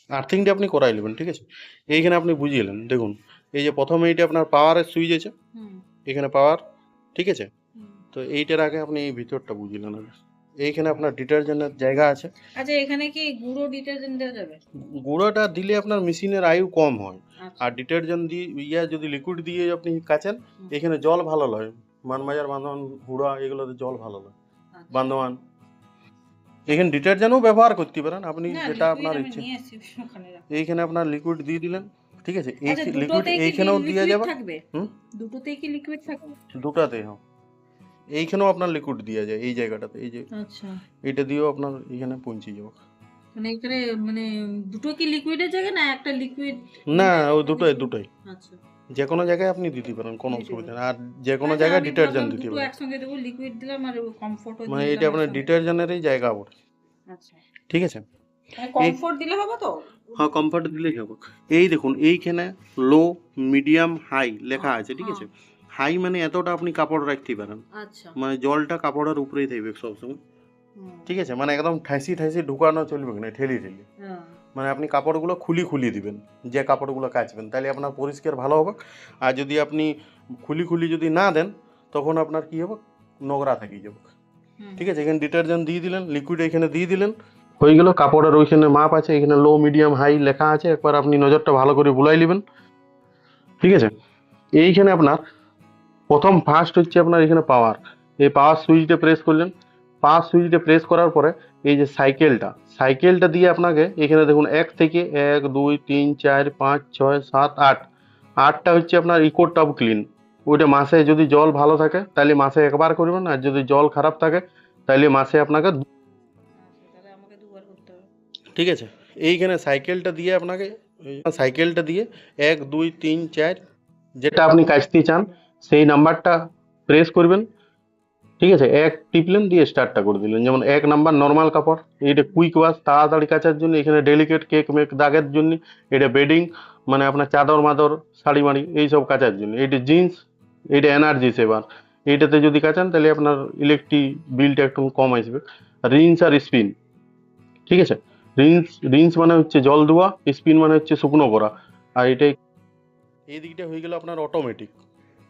আর্থিংটা আপনি করাই নেবেন, ঠিক আছে? এইখানে আপনি বুঝিয়েলেন, দেখুন এই যে প্রথমে এইটা আপনার পাওয়ারের সুইচ আছে, এখানে পাওয়ার, ঠিক আছে? তো এইটার আগে আপনি এই ভিতরটা বুঝিলেন আগে। এইখানে আপনার ডিটারজেন্টের জায়গা আছে। আচ্ছা, এখানে কি গুঁড়ো ডিটারজেন্ট দেওয়া যাবে? গুঁড়োটা দিলে আপনার মেশিনের আয়ু কম হয়। আচ্ছা। আর ডিটারজেন্ট দিয়ে যদি লিকুইড দিয়ে আপনি কাচেন, এখানে জল ভালো লয়। মানবাজার, বান্ধবান, হুড়া এগুলোতে জল ভালো লয়। আচ্ছা। বান্ধবান এখানে ডিটারজেন্টও ব্যবহার করতে পারেন আপনি, না, যেটা লিকুইড আপনার আমি ইচ্ছে। নিয়ে এসেছি ওখানে রাখা। এইখানে আপনার লিকুইড দিয়ে দিলেন, ঠিক আছে? এই আচ্ছা, লিকুইড দুটোতেই কি এইখানেও দেওয়া লিকুইড যাবে। থাকবে? দুটোতেই কি লিকুইড থাকবে? দুটাতেই, হ্যাঁ। এইখানেও আপনার লিকুইড দেওয়া যায়, এই জায়গাটাতে, এই যে আচ্ছা, এটা দিয়েও আপনার এখানে পৌঁছে যাবে। মানে এখানে মানে দুটো কি লিকুইডের জায়গা না একটা লিকুইড? না, ওই দুটোই দুটোই আচ্ছা, যে কোনো জায়গায় আপনি দিতে পারেন, কোনো দিতে অসুবিধা পারবো। নেই। আর যে কোনো আচ্ছা, জায়গায় আমি ডিটারজেন্ট ভাবলাম দিতে দুটো পারেন। একসঙ্গে দেবো, লিকুইড দিলাম আর কমফোর্টও মানে দিয়ে এটা দিলাম আপনার একসঙ্গে। ডিটারজেন্টেরই জায়গা বটে, আচ্ছা, ঠিক আছে? এই কমফোর্ট দিলে হবে তো? হ্যাঁ, কমফর্ট দিলেই হবে। এই দেখুন এইখানে লো, মিডিয়াম, হাই লেখা আছে, ঠিক আছে? হাই মানে এতটা আপনি কাপড় রাখতে পারেন, আচ্ছা, মানে জলটা কাপড়ের উপরেই থাকবে সবসময়, ঠিক আছে? মানে একদম ঠাইসি ঠাইসি ঢুকানো চলবে না, ঠেলি ঠেলি। মানে আপনি কাপড়গুলো খুলি খুলি দিবেন, যে কাপড়গুলো কাচবেন, তাহলে আপনার পরিষ্কার ভালো হবে। আর যদি আপনি খুলি খুলি যদি না দেন, তখন আপনার কি হবে, নোংরা থেকে যাবে, ঠিক আছে? এখানে ডিটারজেন্ট দিয়ে দিলেন, লিকুইড এখানে দিয়ে দিলেন, হয়ে গেল। কাপড়ের ওইখানে মাপ আছে, এখানে লো, মিডিয়াম, হাই লেখা আছে, একবার আপনি নজরটা ভালো করে বুলাই নেবেন, ঠিক আছে? এইখানে আপনার প্রথম ফার্স্ট হচ্ছে আপনার এখানে পাওয়ার। এই পাওয়ার সুইচটা প্রেস করলেন। পাওয়ার সুইচটা প্রেস করার পরে এই যে সাইকেলটা দিয়ে আপনাকে এখানে দেখুন 1 থেকে 1 2 3 4 5 6 7 8, 8টা হচ্ছে আপনার ইকো টাব ক্লিন। ওইটা মাসে যদি জল ভালো থাকে তাহলে মাসে একবার করবেন, আর যদি জল খারাপ থাকে তাহলে মাসে আপনাকে তাহলে আমাকে দুবার করতে হবে। ঠিক আছে? এইখানে সাইকেলটা দিয়ে আপনাকে, সাইকেলটা দিয়ে 1 2 3 4 যেটা আপনি কাচতে চান সেই নাম্বারটা প্রেস করবেন, ঠিক আছে? 1 টিপলেন, দিয়ে স্টার্টটা করে দিলেন। যেমন 1 নাম্বার নর্মাল কাপড়, এটা কুইক ওয়াশ, তাড়াতাড়ি কাচার জন্য। এখানে ডেলিকেট কেক মেক দাগের জন্য। এটা বেডিং, মানে আপনার চাদর মাদর, শাড়ি মাড়ি এইসব কাচার জন্য। এটা জিন্স, এটা এনার্জি সেভার। এইটাতে যদি কাচান তাহলে আপনার ইলেকট্রিক বিলটা একটু কম আসবে। রিন্স আর স্পিন, ঠিক আছে? রিন্স মানে হচ্ছে জল দেওয়া, স্পিন মানে হচ্ছে শুকনো করা। আর এটাই, এই দিকটা হয়ে গেল আপনার অটোমেটিক,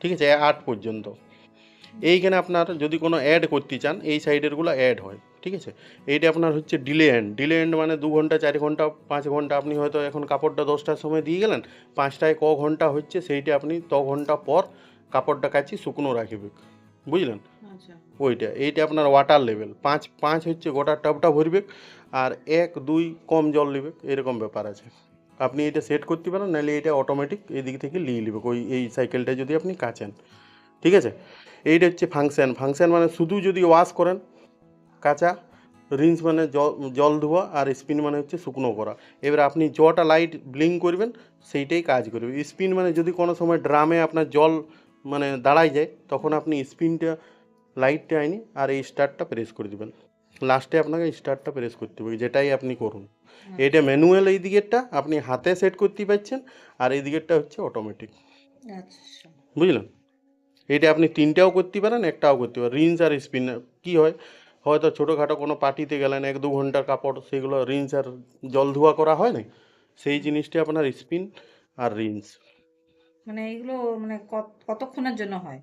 ঠিক আছে? 8 পর্যন্ত। এইখানে আপনার যদি কোনো অ্যাড করতে চান, এই সাইডেরগুলো অ্যাড হয়, ঠিক আছে? এইটা আপনার হচ্ছে ডিলে এন্ড মানে 2 ঘন্টা, 4 ঘন্টা, 5 ঘন্টা। আপনি হয়তো এখন কাপড়টা 10টার সময় দিয়ে গেলেন, 5টায় ক ঘন্টা হচ্ছে সেইটা আপনি ঘন্টা পর কাপড়টা কাচি শুকনো রাখবে, বুঝলেন? আচ্ছা, ওইটা, এইটা আপনার ওয়াটার লেভেল 5 হচ্ছে গোটা টবটা ভরবে, আর 1 2 কম জল নেবে, এরকম ব্যাপার আছে। আপনি এটা সেট করতে পারেন, নাহলে এটা অটোমেটিক এই দিক থেকে নিয়ে নেবে ওই এই সাইকেলটা যদি আপনি কাচেন, ঠিক আছে? এইটা হচ্ছে ফাংশন মানে শুধু যদি ওয়াশ করেন, কাঁচা। রিন্স মানে জল ধোয়া, আর স্পিন মানে হচ্ছে শুকনো করা। এবার আপনি জটা লাইট ব্লিং করবেন, সেইটাই কাজ করবে। স্পিন মানে যদি কোনো সময় ড্রামে আপনার জল মানে দাঁড়ায় যায়, তখন আপনি স্পিনটা লাইটটা আইনি আর এই স্টার্টটা প্রেস করে দেবেন। লাস্টে আপনাকে স্টার্টটা প্রেস করতে হবে, যেটাই আপনি করুন। এটা ম্যানুয়াল, এই দিকেরটা আপনি হাতে সেট করতে পারছেন, আর এই দিকেরটা হচ্ছে অটোমেটিক, আচ্ছা, বুঝলেন? এটা আপনি 3টাও করতে পারেন, একটাও করতে পারেন। রিন্স আর স্পিন কী হয়, হয়তো ছোটোখাটো কোনো পার্টিতে গেলেন 1 2 ঘন্টার কাপড়, সেগুলো রিন্স আর জল ধোয়া করা হয় না, সেই জিনিসটা আপনার স্পিন আর রিন্স। মানে এগুলো মানে কতক্ষণের জন্য হয়?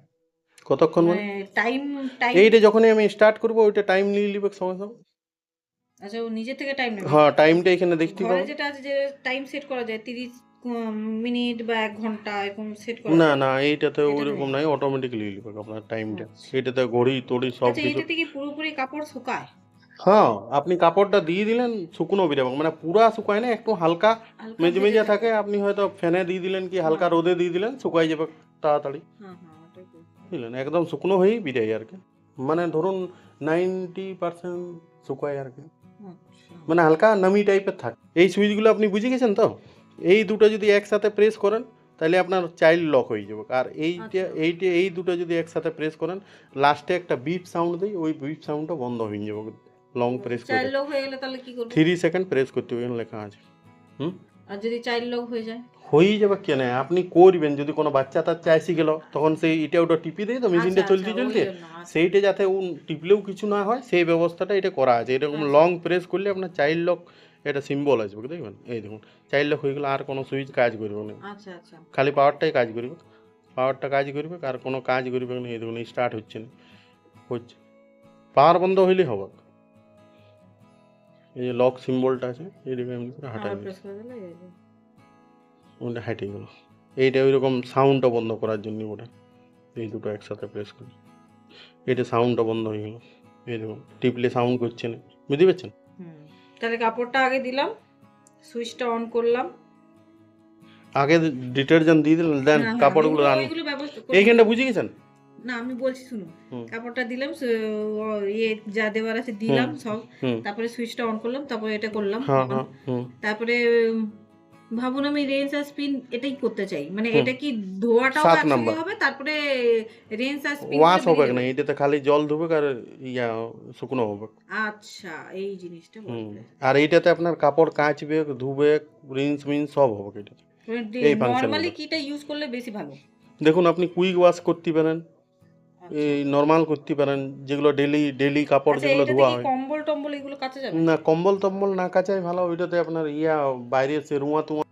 কতক্ষণ মানে, মানে টাইম টাইম এইটা যখনই আমি স্টার্ট করবো ওইটা টাইম নিয়ে নেবে সঙ্গে সঙ্গে। আচ্ছা, ও নিজে থেকে টাইম নেবে? হ্যাঁ, টাইমটা এখানে দেখতে ঘরে পাবেন। যেটা আছে যে টাইম সেট করা যায় 30 মিনিট বা 1 ঘন্টা এরকম সেট করা না যায়? না, এইটাতে এটা ওইরকম নেই? নাই, অটোমেটিকলি নেবে আপনার টাইমটা। আচ্ছা, এটাতে ঘড়ি টড়ি সব আচ্ছা, কিছু। এটাতে কি পুরোপুরি কাপড় শুকায়? হ্যাঁ, আপনি কাপড়টা দিয়ে দিলেন, শুকনো বেরোবে, মানে পুরা শুকায় না, একটু হালকা হালকা মেজে ভেজে মেজে থাকে। থাকে। আপনি হয়তো ফ্যানে দিয়ে দিলেন কি হালকা হ্যাঁ, রোদে দিয়ে দিলেন, শুকাই যাবে তাড়াতাড়ি, হ্যাঁ, হ্যাঁ, ওটাই তো। বুঝলেন? একদম শুকনো হয়েই বেরোয় আর কি, মানে ধরুন 90% শুকায় আর কি, আচ্ছা, মানে হালকা নামি টাইপের থাকে। এই সুইচগুলো আপনি বুঝে গেছেন তো? এই দুটো যদি একসাথে প্রেস করেন তাহলে আপনার চাইল্ড লক হয়ে যাবে। আর এই দুটো যদি একসাথে প্রেস করেন, লাস্টে একটা বিপ সাউন্ড দিই, ওই বিপ সাউন্ডটা বন্ধ হয়ে যাবে লং প্রেস করে। চাইল্ড লক হয়ে গেলে তাহলে কি করবো? 3 সেকেন্ড প্রেস করতে হবে, এখানে লেখা আছে। হুম, আর যদি চাইল্ড লক হয়ে যায়? হয়েই যাবে কেন, আপনি করবেন। যদি কোনো বাচ্চা টাচ্চা এসে গেল, তখন সেই এটা ওটা টিপি দেয় তো মেশিনটা আচ্ছা, চলতে ওই চলতে, জন্য। আচ্ছা, সেইটা যাতে টিপলেও কিছু না হয় সেই ব্যবস্থাটা এটা করা আছে। এরকম আচ্ছা, লং প্রেস করলে আপনার চাইল্ড লক এটা সিম্বল আসবে দেখবেন, এই দেখুন চাইল্ড হয়ে গেলে আর কোনো সুইচ কাজ করবে না, আচ্ছা আচ্ছা খালি পাওয়ারটাই কাজ করবে, পাওয়ারটা কাজ করবে আর কোনো কাজ করবে না। এই দেখুন স্টার্ট হচ্ছে না, হচ্ছে পাওয়ার বন্ধ হইলেই হবে। এই যে লক সিম্বলটা আছে এইদিকে এমনি করে হাঁটাই আবার দিই, প্রেস করে দিলে এই যে। ওটা হেঁটে গেল। এইটা ওই রকম সাউন্ডটা বন্ধ করার জন্য ওটা এই দুটো একসাথে প্রেস করি, এটা সাউন্ডটা বন্ধ হয়ে গেল। এই দেখুন টিপলে সাউন্ড করছে না, বুঝতে পারছেন? তাহলে কাপড়টা আগে দিলাম, সুইচটা অন করলাম। আগে ডিটারজেন্ট দিয়ে দিলেন, দেন হ্যাঁ, কাপড়গুলো রান, ওইগুলো ব্যবস্থা করে এইখানটা দিলাম। বুঝে গেছেন? না আমি বলছি শুনুন, হুম কাপড়টা দিলাম, ইয়ে যা দেওয়ার আছে দিলাম সব, হুম তারপরে সুইচটা অন করলাম, তারপরে এটা করলাম হ্যাঁ on। হ্যাঁ হুম তারপরে ভাবুন আমি রেঞ্জ আর স্পিন এটাই করতে চাই, মানে হুম এটা কি ধোয়াটাও 7 একসঙ্গে নাম্বার হবে, তারপরে রেঞ্জ আর স্পিন ওয়াশ হবে না, এটাতে খালি জল ধুবে আর ইয়া শুকনো হবে। আচ্ছা এই জিনিসটা বলতে। আর এইটাতে আপনার কাপড় কাচবে, ধুবে, রিন্স মিন্স সব হবে এটাতে, এই ফাংশনগুলো। নরমালি কিটা ইউজ করলে বেশি ভালো? দেখুন আপনি কুইক ওয়াশ করতে পারেন, আচ্ছা এই নর্মাল করতে পারেন, যেগুলো ডেলি ডেলি কাপড় আচ্ছা, যেগুলো এটাতে ধোয়া কি হয়। কম্বল টম্বল এগুলো কাচা যাবে? না কম্বল টম্বল না কাচাই ভালো, ওইটাতে আপনার ইয়া বাইরে সে রুয়া তুয়া